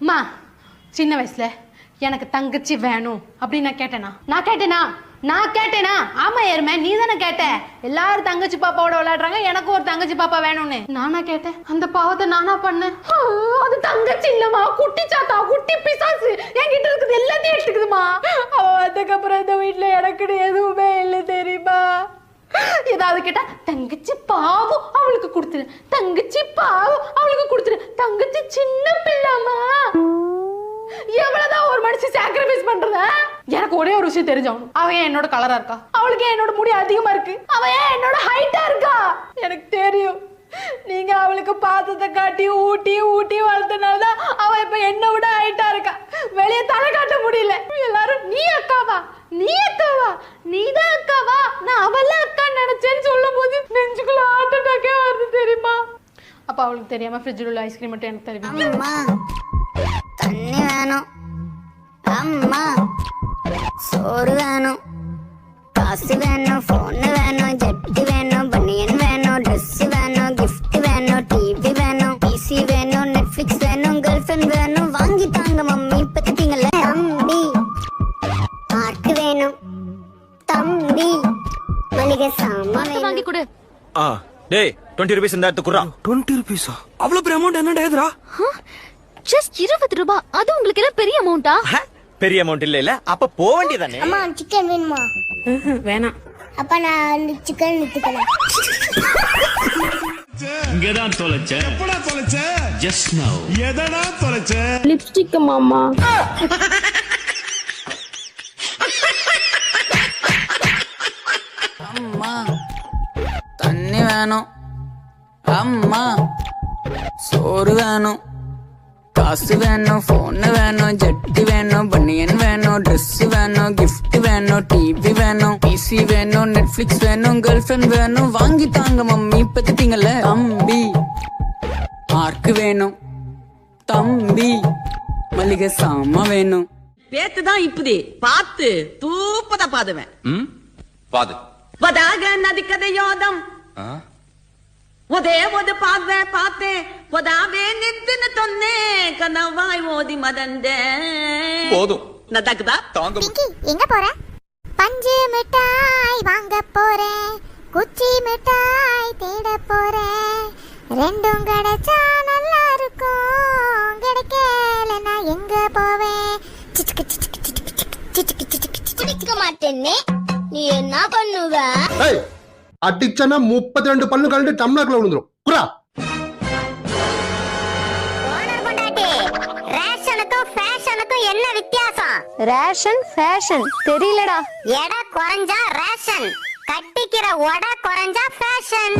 அம்மா சின்ன வயசுல எனக்கு தங்கச்சி வேணும் அப்படின்னு நான் கேட்டேனா ஆமா ஏறுமே நீ தானே கேட்ட எல்லாரும் தங்கச்சி பாப்பாவோட விளையாடுறாங்க எனக்கு ஒரு தங்கச்சி பாப்பா வேணும்னு நானா கேட்டேன் அந்த பாவத்தை நானா பண்ணேன் அது தங்கச்சி இல்லம்மா குட்டி சாத்தா குட்டி பிசாசு என்கிட்ட இருக்குது எல்லாத்தையும் எடுத்துக்குதுமா அவ அதுக்கப்புறம் இந்த வீட்டுல எனக்கு எதுவுமே இல்லை தெரியுமா ஏதாவது கேட்டா தங்கச்சி பாவம் அவளுக்கு கொடுத்துரு தங்கச்சி பாவம் அவளுக்கு கொடுத்துரு தங்கச்சி சின்ன பிள்ளைமா எவ்வளவுதான் ஒரு மனுஷன் சாக்ரிஃபைஸ் பண்றத எனக்கு ஒரே ஒரு விஷயம் தெரிஞ்சவனும் அவன் என்னோட கலரா இருக்கா அவளுக்கு என்னோட முடி அதிகமா இருக்கு அவன் என்னோட ஹைட்டா இருக்கா எனக்கு தெரியும் நீங்க அவளுக்கு பாத்தத்தை காட்டி ஊட்டி வளர்த்தனாலதான் அவ இப்ப என்ன விட ஹைட்டா இருக்கா வெளியே தலை காட்ட முடியல எல்லாரும் நீ அக்காவா நீதான் அக்காவா நான் அவள அக்கா நினைச்சேன்னு சொல்லும் போது நெஞ்சுக்குள்ள ஹார்ட் அட்டாக்கே வருது தெரியுமா அப்ப அவளுக்கு தெரியாம ஃப்ரிட்ஜில் உள்ள ஐஸ்கிரீம் மட்டும் எனக்கு தெரியுமா தண்ணி வேணும் அம்மா சோறு வேணும் காசு வேணும் போன் வேணும் ஜட்டி வேணும் பனியன் வேணும் ட்ரெஸ் வேணும் கிஃப்ட் வேணும் டிவி வேணும் பிசி வேணும் நெட்ஃபிளிக்ஸ் வேணும் கேர்ள் ஃப்ரெண்ட் வேணும் வாங்கி தாங்க மம்மி பத்திட்டீங்கல்ல தம்பி பார்க் வேணும் தம்பி மளிகை சாமான் வாங்கி கொடு டேய் 20 ரூபீஸ் இந்த எடுத்து குறா 20 ரூபீஸா அவ்வளவு பெரிய அமௌண்ட் என்னடா இதுடா ஜஸ்ட் 20 ரூபாய் அது உங்களுக்கு எல்லாம் பெரிய அமௌண்டா பெரிய அமௌண்ட் இல்ல அப்ப போக வேண்டியதானே அம்மா சிக்கன் வேணுமா வேணாம் அப்ப நான் சிக்கன் நித்துக்கலாம் இங்கதான் தொலைச்ச எப்படா தொலைச்ச ஜஸ்ட் நவ எதடா தொலைச்ச லிப்ஸ்டிக் மாமா அம்மா தண்ணி வேணும் அம்மா சோறு வேணும் காசு வேணும் போன் வேணும் ஜட்டி வேணும் பனியன் வேணும் ட்ரெஸ் வேணும் கிஃப்ட் வேணும் டிவி வேணும் பிசி வேணும் நெட்ஃபிளிக்ஸ் வேணும் கேர்ள் ஃப்ரெண்ட் வேணும் வாங்கி தாங்க மம்மி பத்திட்டீங்கல்ல தம்பி பார்க் வேணும் தம்பி மளிகை சாமான் வேணும் பேத்துதான் இப்படி பார்த்து தூப்பத பாதுவேன் பாது வதாக நதி கதையோதம் ஒதே ஒது பார்த்தே பொதாவே நித்துன்னு தொன்னே கனவாய் ஓதி மதந்தே போதும் நதக்குதா தாங்க எங்க போற பஞ்சு மிட்டாய் வாங்க போறேன் குச்சி மிட்டாய் தேட போறேன் ரெண்டும் கிடைச்சா நல்லா இருக்கும் கிடைக்கல நான் எங்க போவேன் சிச்சுக்க மாட்டேன்னே நீ என்ன பண்ணுவ அடிச்சனா 32 பல்லு கழண்டு டம்ளர்ல விழுந்துரும் குறா ரேஷனுக்கும் ஃபேஷனுக்கும் என்ன வித்தியாசம் ரேஷன் ஃபேஷன் தெரியலடா எடை குறைஞ்சா ரேஷன் கட்டிக்கிற உடை குறைஞ்சா ஃபேஷன்